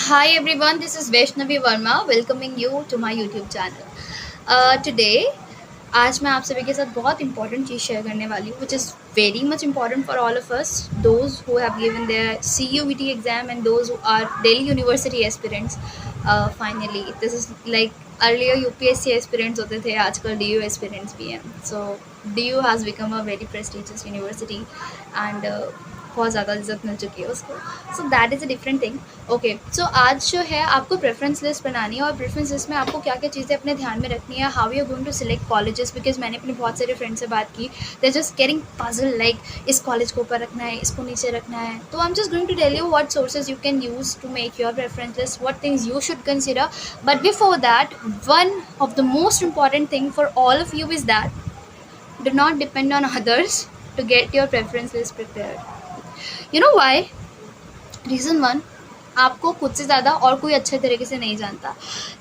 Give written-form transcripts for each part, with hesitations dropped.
Hi everyone, this is Vaishnavi Verma welcoming you to my YouTube channel. Today आज मैं आप सभी के साथ बहुत इंपॉर्टेंट चीज़ शेयर करने वाली हूँ which is very much important for all of us those who have given their CUET exam and those who are Delhi university aspirants. Finally this is like earlier UPSC aspirants होते थे, आजकल DU aspirants भी हैं. So DU has become a very prestigious university and बहुत ज़्यादा इज्जत मिल चुकी है उसको. So that is a different thing. Okay, so आज जो है आपको प्रेफरेंस लिस्ट बनानी है और प्रेफरेंस लिस्ट में आपको क्या क्या चीज़ें अपने ध्यान में रखनी है. How you going to select colleges, because मैंने अपने बहुत सारे फ्रेंड से बात की. They just getting puzzle like इस कॉलेज को ऊपर रखना है, इसको नीचे रखना है. तो I am just going to tell you what sources you can use to make your preference list, what things you should consider. But before that, one of the most important thing for all of you is that do not depend on others to get your preference list prepared. You know why? Reason one, आपको खुद से ज़्यादा और कोई अच्छे तरीके से नहीं जानता,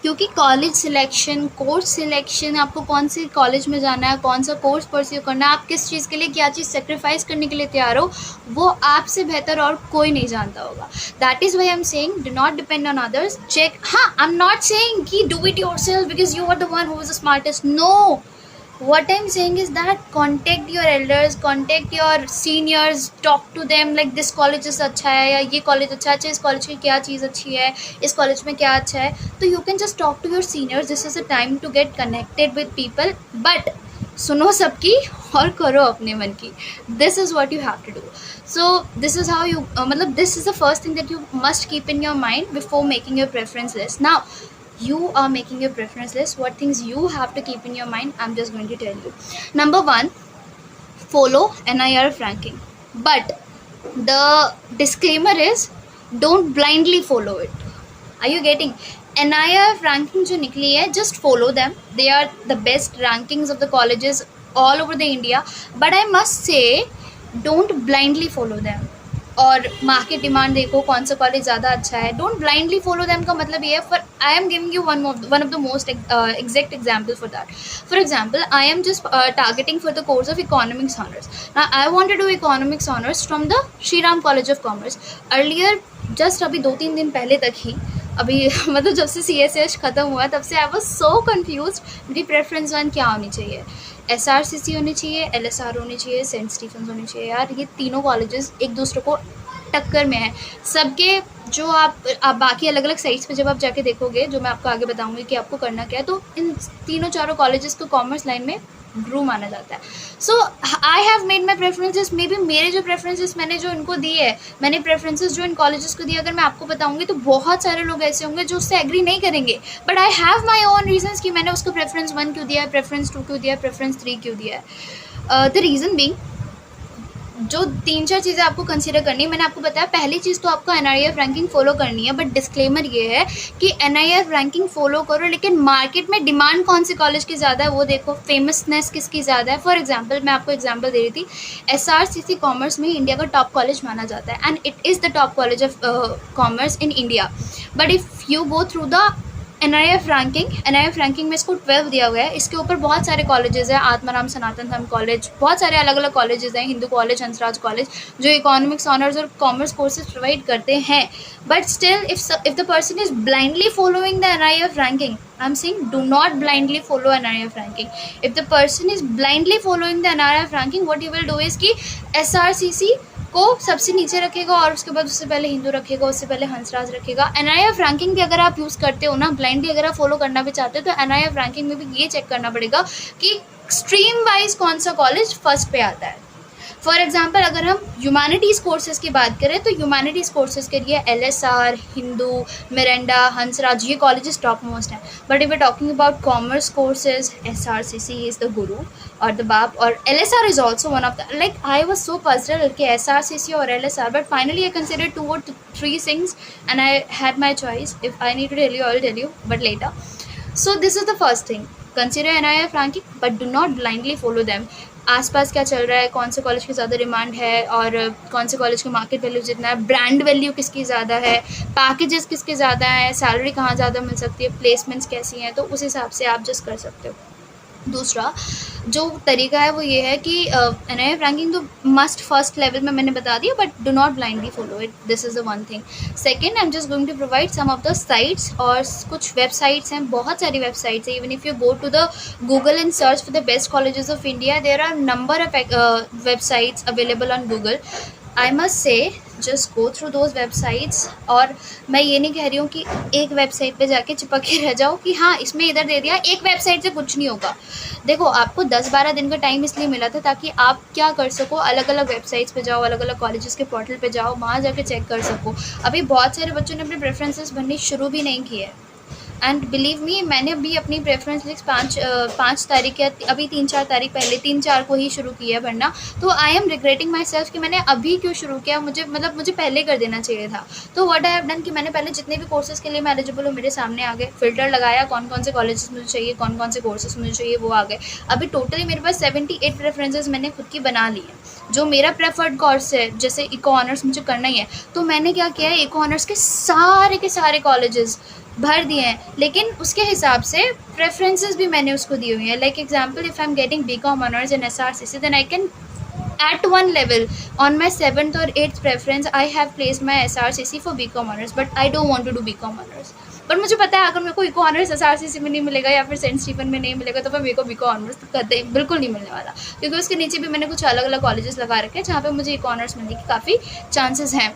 क्योंकि कॉलेज सिलेक्शन, कोर्स सिलेक्शन, आपको कौन से कॉलेज में जाना है, कौन सा कोर्स परस्यू करना है, आप किस चीज़ के लिए क्या चीज़ सेक्रीफाइस करने के लिए तैयार हो, वो आपसे बेहतर और कोई नहीं जानता होगा. That is why I am saying do not depend on others. Check. हाँ, आई एम नॉट सेइंग कि do it yourself because you are the one who is the smartest. No, what I'm saying is that contact your elders, contact your seniors, talk to them like this college is अच्छा है या ये college अच्छा है, इस college की क्या चीज़ अच्छी है, इस कॉलेज में क्या अच्छा है. तो you can just talk to your seniors. This is a time to get connected with people, but सुनो सबकी और करो अपने मन की. This is what you have to do. So this is how you मतलब this is the first thing that you must keep in your mind before making your preference list. Now you are making your preference list, what things you have to keep in your mind, I'm just going to tell you. Number one, follow NIRF ranking, but the disclaimer is don't blindly follow it. Are you getting? NIRF ranking जो निकली है, just follow them. They are the best rankings of the colleges all over the India, but I must say don't blindly follow them. और market demand देखो कौन सा college ज़्यादा अच्छा है. डोंट ब्लाइंडली फॉलो देम का मतलब ये है, for I am giving you one of the most exact example for that. For example, I am just targeting for the course of economics honours. I want to do economics honours from the Shri Ram College of Commerce. Earlier just अभी 2-3 दिन पहले तक ही, अभी मतलब जब से CSH ख़त्म हुआ तब से आई वॉज सो कन्फ्यूज. मेरी प्रेफरेंस वन क्या होनी चाहिए? SRCC होनी चाहिए, LSR होनी चाहिए, सेंट स्टीफेंस होनी चाहिए. यार ये तीनों कॉलेजेस एक दूसरे को टक्कर में है. सबके जो आप बाकी अलग अलग साइट्स पे जब आप जाके देखोगे, जो मैं आपको आगे बताऊंगी कि आपको करना क्या है, तो इन तीनों चारों कॉलेजेस को कॉमर्स लाइन में ग्रू माना जाता है. So I have made my preferences. Maybe मेरे जो प्रेफरेंसेस मैंने जो इनको दिए है, मैंने प्रेफरेंसेस जो इन कॉलेजेस को दिए, अगर मैं आपको बताऊंगी तो बहुत सारे लोग ऐसे होंगे जो उससे एग्री नहीं करेंगे. But I have my own reasons कि मैंने उसको प्रेफरेंस 1 क्यों दिया है, प्रेफरेंस 2 क्यों दिया है, प्रेफरेंस 3 क्यों दिया है. द रीज़न बीइंग, जो 3-4 चीज़ें आपको कंसीडर करनी है. मैंने आपको बताया पहली चीज़ तो आपको NIRF रैंकिंग फॉलो करनी है, बट डिस्क्लेमर ये है कि NIRF रैंकिंग फॉलो करो, लेकिन मार्केट में डिमांड कौन से कॉलेज की ज़्यादा है वो देखो, फेमसनेस किसकी ज़्यादा है. फॉर एग्जांपल, मैं आपको एग्जांपल दे रही थी, SRCC कॉमर्स में इंडिया का टॉप कॉलेज माना जाता है and it is the top college of commerce in India. But if you go through the NIRF ranking में इसको 12 दिया हुआ है. इसके ऊपर बहुत सारे कॉलेजेस हैं, आत्माराम सनातन धर्म कॉलेज, बहुत सारे अलग अलग कॉलेजेस हैं, हिंदू कॉलेज, हंसराज कॉलेज, जो इकोनॉमिक्स ऑनर्स और कॉमर्स कोर्सेज प्रोवाइड करते हैं. But still if the person is blindly following the NIRF ranking, I am saying do not blindly follow NIRF ranking. If the person is blindly following the NIRF ranking, what you will do is कि SRCC को सबसे नीचे रखेगा और उसके बाद उससे पहले हिंदू रखेगा, उससे पहले हंसराज रखेगा. NIRF रैंकिंग भी अगर आप यूज़ करते हो ना, ब्लाइंडली अगर आप फॉलो करना भी चाहते हो, तो NIRF रैंकिंग में भी ये चेक करना पड़ेगा कि स्ट्रीम वाइज कौन सा कॉलेज फर्स्ट पे आता है. फॉर एग्जाम्पल, अगर हम ह्यूमैनिटीज़ कोर्सेज़ की बात करें तो ह्यूमैनिटीज़ कोर्सेज़ के लिए LSR, हिंदू, मिरांडा, हंसराज, ये कॉलेजेस टॉप मोस्ट हैं. But if we talking about commerce courses, SRCC is the guru और द बाप, और LSR is also one of the, like I was so puzzled कि SRCC और LSR, but finally I consider 2 or 3 things and I had my choice. If I need to tell you, I will tell you, but later. So this is the first thing. Consider NIRF ranking, but do not blindly follow them. आसपास क्या चल रहा है, कौन से college की ज़्यादा demand है और कौन से कॉलेज की मार्केट वैल्यू जितना है, ब्रांड वैल्यू किसकी ज़्यादा है, पैकेजेस किसके ज़्यादा है, सैलरी कहाँ ज़्यादा मिल सकती है, प्लेसमेंट्स कैसी हैं, तो उस हिसाब से आप जस्ट कर सकते हो. दूसरा, जो तरीका है वो ये है कि एनआईएफ रैंकिंग तो मस्ट फर्स्ट लेवल में मैंने बता दिया, but do not blindly follow it, this is the one thing. Second, I am just going to provide some of the sites, और कुछ वेबसाइट्स हैं, बहुत सारी वेबसाइट्स हैं। Even if you go to the Google and search for the best colleges of India, there are number of websites available on Google. I must से just go through those websites. और मैं ये नहीं कह रही हूँ कि एक वेबसाइट पे जाके चिपक के रह जाओ कि हाँ इसमें इधर दे दिया, एक वेबसाइट से कुछ नहीं होगा। देखो, आपको 10-12 दिन का टाइम इसलिए मिला था ताकि आप क्या कर सको, अलग अलग वेबसाइट्स पे जाओ, अलग अलग कॉलेजेस के पोर्टल पे जाओ, वहाँ जाके चेक कर सको। अभी बहुत सारे बच्चों ने अपने प्रेफरेंसेस भरनी शुरू भी नहीं किए। एंड बिलीव मी, मैंने भी अपनी प्रेफरेंस लिस्ट 5 तारीख या अभी 3-4 तारीख पहले 3-4 को ही शुरू किया भरना। तो I M regretting my self कि मैंने अभी क्यों शुरू किया, मुझे पहले कर देना चाहिए था। तो व्हाट आई हैव डन कि मैंने पहले जितने भी कोर्सेज़ के लिए मैं एलिजिबल हूँ मेरे सामने आ गए, फिल्टर लगाया कौन कौन से कॉलेजेस मुझे चाहिए, कौन कौन से कोर्सेज मुझे चाहिए, वो आ गए। अभी टोटली मेरे पास 78 प्रेफरेंसेस मैंने खुद की बना ली है। जो मेरा प्रेफर्ड कोर्स है, जैसे इको ऑनर्स मुझे करना ही है, तो मैंने क्या किया है, इको ऑनर्स के सारे कॉलेजेस भर दिए हैं, लेकिन उसके हिसाब से प्रेफरेंसेस भी मैंने उसको दी हुई हैं। Like example, if I am getting BCom honours in SRCC, then I can at one level on my 7th or 8th preference I have placed my SRCC for BCom honors, but I don't want to do BCom honors। पर मुझे पता है अगर मेरे को eco honours SRCC में नहीं मिलेगा या फिर सेंट स्टीफन में नहीं मिलेगा तो फिर मेरे को बीकॉम ऑनर्स तो कतई बिल्कुल नहीं मिलने वाला, क्योंकि उसके नीचे भी मैंने कुछ अलग अलग कॉलेजेस लगा रखे हैं जहाँ पे मुझे इको ऑनर्स मिलने की काफ़ी चांसेस हैं।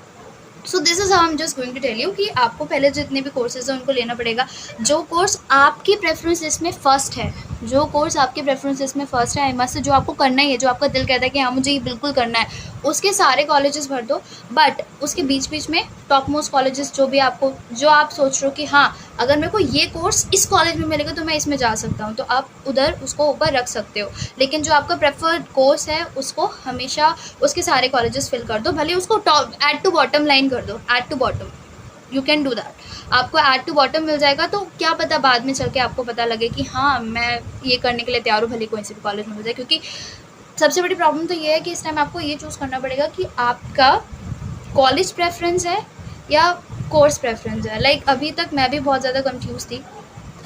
So this is how I am just going to tell you कि आपको पहले जितने भी कोर्सेज हैं उनको लेना पड़ेगा। जो कोर्स आपकी प्रेफरेंस लिस्ट में फ़र्स्ट है, जो कोर्स आपकी प्रेफरेंस लिस्ट में फ़र्स्ट है, आई मस्ट से जो आपको करना ही है, जो आपका दिल कहता है कि हाँ मुझे ये बिल्कुल करना है, उसके सारे कॉलेजेस भर दो। बट उसके बीच बीच में टॉप मोस्ट कॉलेजेस जो आप सोच रहे हो कि हाँ अगर मेरे को ये कोर्स इस कॉलेज में मिलेगा तो मैं इसमें जा सकता हूँ, तो आप उधर उसको ऊपर रख सकते हो। लेकिन जो आपका प्रेफर्ड कोर्स है उसको हमेशा उसके सारे कॉलेजेस फिल कर दो, भले उसको top add to bottom line कर दो, add to bottom, you can do that. आपको ऐड टू बॉटम मिल जाएगा तो क्या पता बाद में चल के आपको पता लगे कि हाँ मैं ये करने के लिए तैयार हूँ, भले कोई से भी कॉलेज में मिल जाए। क्योंकि सबसे बड़ी प्रॉब्लम तो ये है कि इस टाइम आपको ये चूज़ करना पड़ेगा कि आपका कॉलेज प्रेफरेंस है या कोर्स प्रेफरेंस है। लाइक अभी तक मैं भी बहुत ज़्यादा कंफ्यूज थी,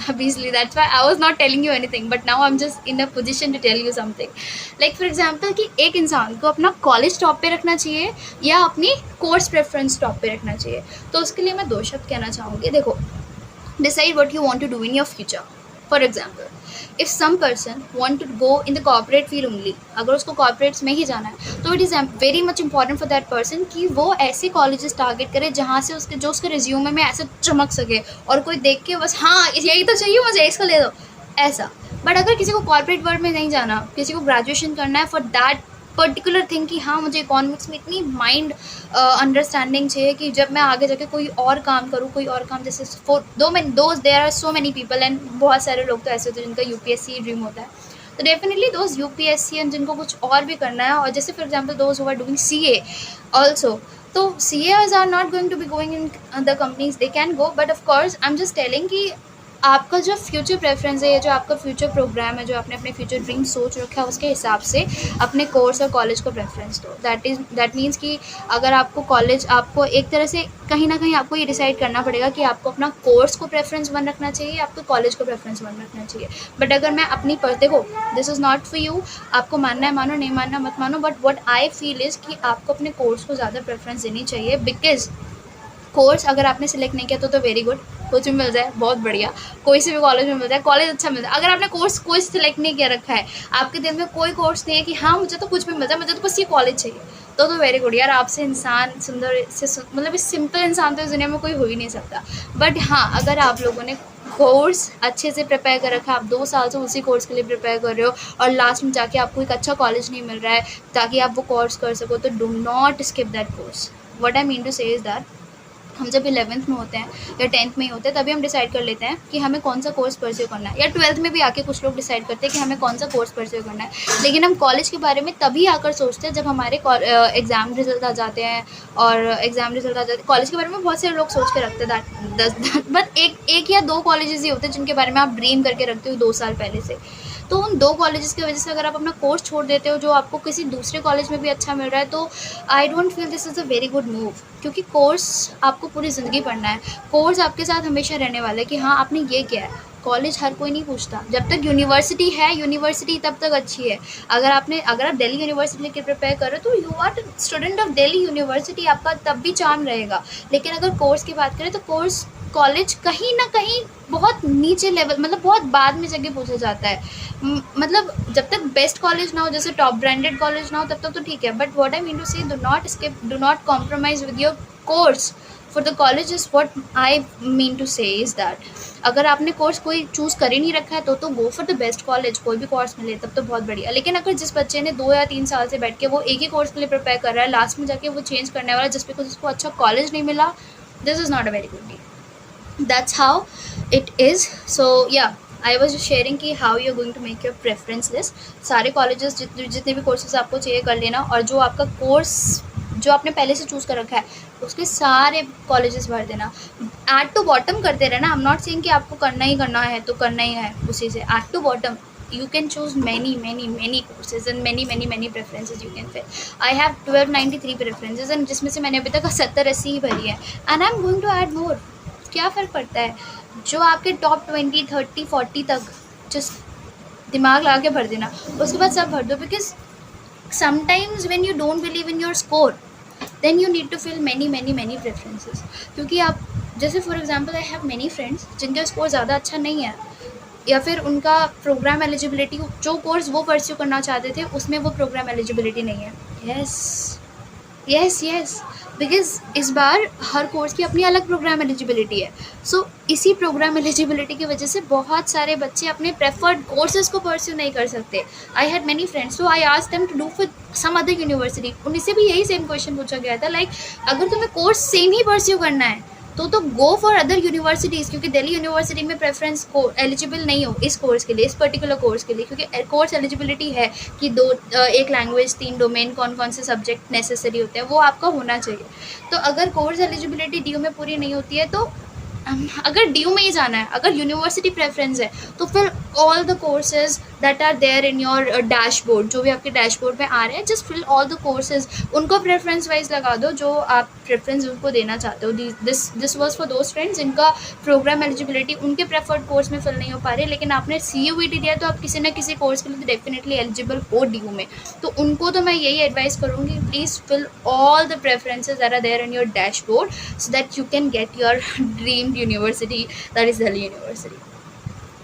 obviously that's why I was not telling you anything, but now I'm just in a position to tell you something. Like for example कि एक इंसान को अपना कॉलेज टॉप पे रखना चाहिए या अपनी कोर्स प्रेफरेंस टॉप पे रखना चाहिए। तो उसके लिए मैं 2 शब्द कहना चाहूँगी। देखो, decide what you want to do in your future. For example, if some person want to go in the corporate field only, अगर उसको corporates में ही जाना है तो it is very much important for that person कि वो ऐसे colleges target करे जहाँ से उसके resume में ऐसे चमक सके और कोई देख के बस हाँ यही तो चाहिए मुझे, इसको ले दो, ऐसा। बट अगर किसी को कॉर्पोरेट वर्ल्ड में नहीं जाना, किसी को ग्रेजुएशन करना है फॉर दैट पर्टिकुलर थिंग कि हाँ मुझे इकोनॉमिक्स में इतनी माइंड अंडरस्टैंडिंग चाहिए कि जब मैं आगे जाके कोई और काम करूँ, कोई और काम, जैसे there are so many people and बहुत सारे लोग तो ऐसे होते हैं जिनका यूपीएससी ड्रीम होता है, तो डेफिनेटली दोज यूपीएससी एंड जिनको कुछ और भी करना है, और जैसे for example those who are doing CA also, तो CAs are not going to be going in the companies, they can go, but of course I am just telling कि आपका जो फ्यूचर प्रेफरेंस है, जो आपका फ्यूचर प्रोग्राम है, जो आपने अपने फ्यूचर ड्रीम सोच रखा है, उसके हिसाब से अपने कोर्स और कॉलेज को प्रेफरेंस दो। दैट मीन्स कि अगर आपको कॉलेज, आपको एक तरह से कहीं ना कहीं आपको ये डिसाइड करना पड़ेगा कि आपको अपना कोर्स को प्रेफरेंस 1 रखना चाहिए, आपको कॉलेज को प्रेफरेंस 1 रखना चाहिए। बट अगर मैं अपनी देखो, this is not for you, आपको मानना है मानो, नहीं मानना मत मानो, but what I feel is कि आपको अपने कोर्स को ज़्यादा प्रेफरेंस देनी चाहिए। बिकॉज कोर्स अगर आपने सिलेक्ट नहीं किया तो वेरी गुड, कुछ भी मिल जाए बहुत बढ़िया, कोई से भी कॉलेज में मिल जाए, कॉलेज अच्छा मिल जाए। अगर आपने कोर्स कोई सिलेक्ट नहीं किया रखा है, आपके दिल में कोई कोर्स नहीं है कि हाँ मुझे तो कुछ भी मिल जाए, मुझे तो बस ये कॉलेज चाहिए, तो वेरी गुड यार, आपसे इंसान सुंदर से मतलब इस सिंपल इंसान तो इस दुनिया में कोई हो ही नहीं सकता। बट हाँ, अगर आप लोगों ने कोर्स अच्छे से प्रिपेयर कर रखा है, आप 2 साल से उसी कोर्स के लिए प्रिपेयर कर रहे हो और लास्ट में जाके आपको एक अच्छा कॉलेज नहीं मिल रहा है ताकि आप वो कोर्स कर सको, तो do not skip that course. What I mean to say is that हम जब 11th में होते हैं या 10th में ही होते हैं तभी हम डिसाइड कर लेते हैं कि हमें कौन सा कोर्स परस्यू करना है, या 12th में भी आके कुछ लोग डिसाइड करते हैं कि हमें कौन सा कोर्स परस्यू करना है। लेकिन हम कॉलेज के बारे में तभी आकर सोचते हैं जब हमारे एग्ज़ाम रिजल्ट आ जाते हैं, और एग्ज़ाम रिजल्ट आ जाते हैं। कॉलेज के बारे में बहुत सारे लोग सोच के रखते हैं बट एक या 2 कॉलेजेस ही होते हैं जिनके बारे में आप ड्रीम करके रखते हो 2 साल पहले से। तो उन 2 कॉलेजेस की वजह से अगर आप अपना कोर्स छोड़ देते हो जो आपको किसी दूसरे कॉलेज में भी अच्छा मिल रहा है, तो I don't feel this is a very good move. क्योंकि कोर्स आपको पूरी ज़िंदगी पढ़ना है, कोर्स आपके साथ हमेशा रहने वाला है कि हाँ आपने ये किया है, कॉलेज हर कोई नहीं पूछता। जब तक यूनिवर्सिटी है, यूनिवर्सिटी तब तक अच्छी है। अगर आप दिल्ली यूनिवर्सिटी के प्रिपेयर कर रहे हो तो you are student of Delhi University, आपका तब भी चार्म रहेगा। लेकिन अगर कोर्स की बात करें तो कोर्स कॉलेज कहीं ना कहीं बहुत नीचे लेवल, मतलब बहुत बाद में जगह पूछा जाता है। मतलब जब तक बेस्ट कॉलेज ना हो, जैसे टॉप ब्रांडेड कॉलेज ना हो, तब तक तो ठीक है। But what I mean to say, do not compromise with your course for the college is what I mean to say is that अगर आपने कोर्स कोई चूज़ कर ही नहीं रखा है तो go for the best college. कोई भी कोर्स मिले तब तो बहुत बढ़िया। लेकिन अगर जिस बच्चे ने 2 या 3 साल से बैठ के वो एक ही कोर्स के लिए प्रिपेयर कर रहा है, लास्ट में जाके वो चेंज करने वाला जस्ट बिकॉज उसको अच्छा कॉलेज नहीं मिला, this is not a very good deal. That's how it is. So yeah I was sharing कि how you are going to make your preference list. सारे कॉलेजेस जितने भी कोर्सेज आपको चाहिए कर लेना, और जो आपका कोर्स जो आपने पहले से चूज़ कर रखा है उसके सारे कॉलेजेस भर देना। एड टू बॉटम करते रहना। आई एम नॉट सेइंग कि आपको करना ही करना है तो करना ही है उसी से। Add to bottom you can choose many courses and many preferences you can fill. I have 1293 preferences and जिसमें से मैंने अभी तक 70-80 ही भरी है, and I'm going to add more. क्या फ़र्क पड़ता है? जो आपके टॉप 20, 30, 40 तक जस्ट दिमाग लगा के भर देना, उसके बाद सब भर दो। Because sometimes when you don't believe in your score then you need to fill many preferences. क्योंकि आप जैसे for example I have many friends जिनका स्कोर ज़्यादा अच्छा नहीं है, या फिर उनका प्रोग्राम एलिजिबिलिटी, जो कोर्स वो परस्यू करना चाहते थे उसमें वो प्रोग्राम एलिजिबिलिटी नहीं है। यस बिकॉज इस बार हर कोर्स की अपनी अलग प्रोग्राम एलिजिबिलिटी है। सो इसी प्रोग्राम एलिजिबिलिटी की वजह से बहुत सारे बच्चे अपने प्रेफर्ड कोर्सेज को परस्यू नहीं कर सकते। I had many friends, so I asked them to do for some other university. उनसे भी यही सेम क्वेश्चन पूछा गया था, लाइक अगर तुम्हें कोर्स सेम ही परस्यू करना है तो गो फॉर अदर यूनिवर्सिटीज़, क्योंकि दिल्ली यूनिवर्सिटी में प्रेफरेंस को एलिजिबल नहीं हो इस कोर्स के लिए, इस पर्टिकुलर कोर्स के लिए, क्योंकि कोर्स एलिजिबिलिटी है कि एक लैंग्वेज, 3 डोमेन, कौन से सब्जेक्ट नेसेसरी होते हैं वो आपका होना चाहिए। तो अगर कोर्स एलिजिबिलिटी डी में पूरी नहीं होती है तो अगर डी में ही जाना है, अगर यूनिवर्सिटी प्रेफरेंस है तो फिर all the courses that are there in your dashboard, जो भी आपके डैशबोर्ड पे आ रहे हैं, just fill all the courses, उनको प्रेफरेंस वाइज लगा दो जो आप प्रेफरेंस उनको देना चाहते हो। This was for those friends जिनका प्रोग्राम एलिजिबिलिटी उनके प्रेफर्ड कोर्स में फिल नहीं हो पा रही, लेकिन आपने CUET दिया तो आप किसी न किसी कोर्स के लिए तो डेफिनेटली एलिजिबल हो डी में। तो उनको तो मैं यही एडवाइस करूँगी, please fill all the preferences that are there in your dashboard so that you can get your dream university, that is Delhi university.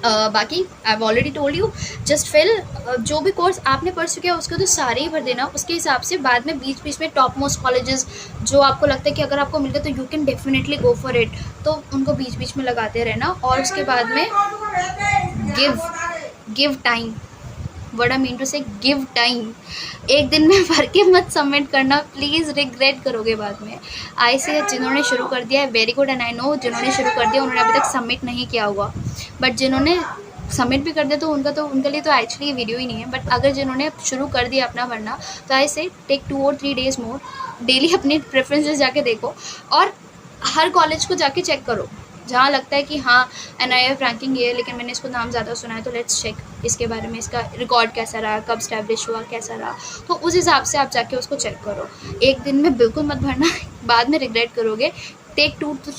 बाकी I have already told you, just fill जो भी कोर्स आपने pursue किया उसको तो सारे ही भर देना। उसके हिसाब से बाद में बीच में टॉप मोस्ट कॉलेजेस जो आपको लगता है कि अगर आपको मिल गया तो you can definitely go for it, तो उनको बीच में लगाते रहना। और उसके बाद में give time, what I mean to say give time. एक दिन में भर के मत सबमिट करना, प्लीज़ रिग्रेट करोगे बाद में। आई से जिन्होंने शुरू कर दिया है very good, and I know जिन्होंने शुरू कर दिया उन्होंने अभी तक सबमिट नहीं किया हुआ, बट जिन्होंने सबमिट भी कर दिया तो उनके लिए तो एक्चुअली वीडियो ही नहीं है। बट अगर जिन्होंने शुरू कर दिया अपना भरना तो आई से टेक 2 और 3 डेज़ मोर, डेली अपने प्रेफरेंसेस जाके देखो और हर कॉलेज को जाके चेक करो जहाँ लगता है कि हाँ NIF रैंकिंग ये है लेकिन मैंने इसको नाम ज़्यादा सुना है, तो लेट्स चेक इसके बारे में, इसका रिकॉर्ड कैसा रहा, कब स्टैब्लिश हुआ, कैसा रहा, तो उस हिसाब से आप जाके उसको चेक करो। एक दिन में बिल्कुल मत भरना, बाद में रिग्रेट करोगे। Take 2 to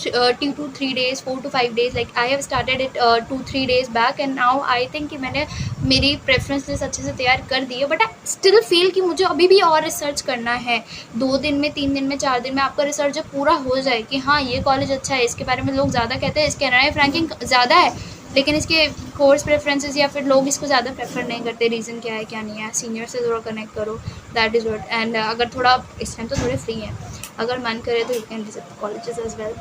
3 days, 4 to 5 days, like I have started it 2-3 days back and now I think कि मैंने मेरी प्रेफरेंस लिस्ट अच्छे से तैयार कर दी है, बट आई स्टिल फील कि मुझे अभी भी और रिसर्च करना है। 2 दिन में, 3 दिन में, 4 दिन में आपका रिसर्च जब पूरा हो जाए कि हाँ ये कॉलेज अच्छा है, इसके बारे में लोग ज़्यादा कहते हैं, इसके NIF रैंकिंग ज़्यादा है, लेकिन इसके कोर्स प्रेफरेंसेस या फिर लोग इसको ज़्यादा प्रेफर नहीं करते, रीज़न क्या है क्या नहीं है, सीनियर से थोड़ा कनेक्ट करो, दैट इज़ व्हाट। एंड अगर थोड़ा इस टाइम तो थोड़े फ्री हैं, अगर मन करे तो you can visit colleges as well,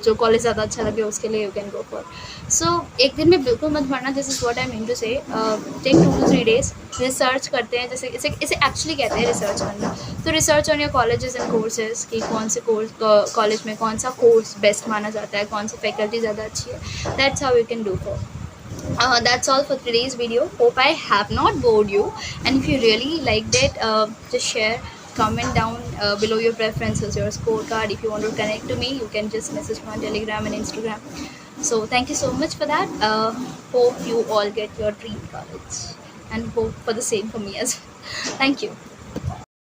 जो कॉलेज ज़्यादा अच्छा लगे उसके लिए you can go for. So एक दिन में बिल्कुल मत भरना, this is what I mean to say. Take 2 to 3 days, research करते हैं, जैसे इसे एक्चुअली कहते हैं रिसर्च करना। तो research on your colleges and courses कि कौन से कॉलेज में कौन सा कोर्स बेस्ट माना जाता है, कौन सी फैकल्टी ज़्यादा अच्छी है, that's how you can do for. That's all for today's video. Hope I have not bored you, and if you really liked it, just share, comment down below your preferences, your scorecard. If you want to connect to me, you can just message me on Telegram and Instagram. So thank you so much for that. Hope you all get your dream college, and hope for the same for me as well. Thank you.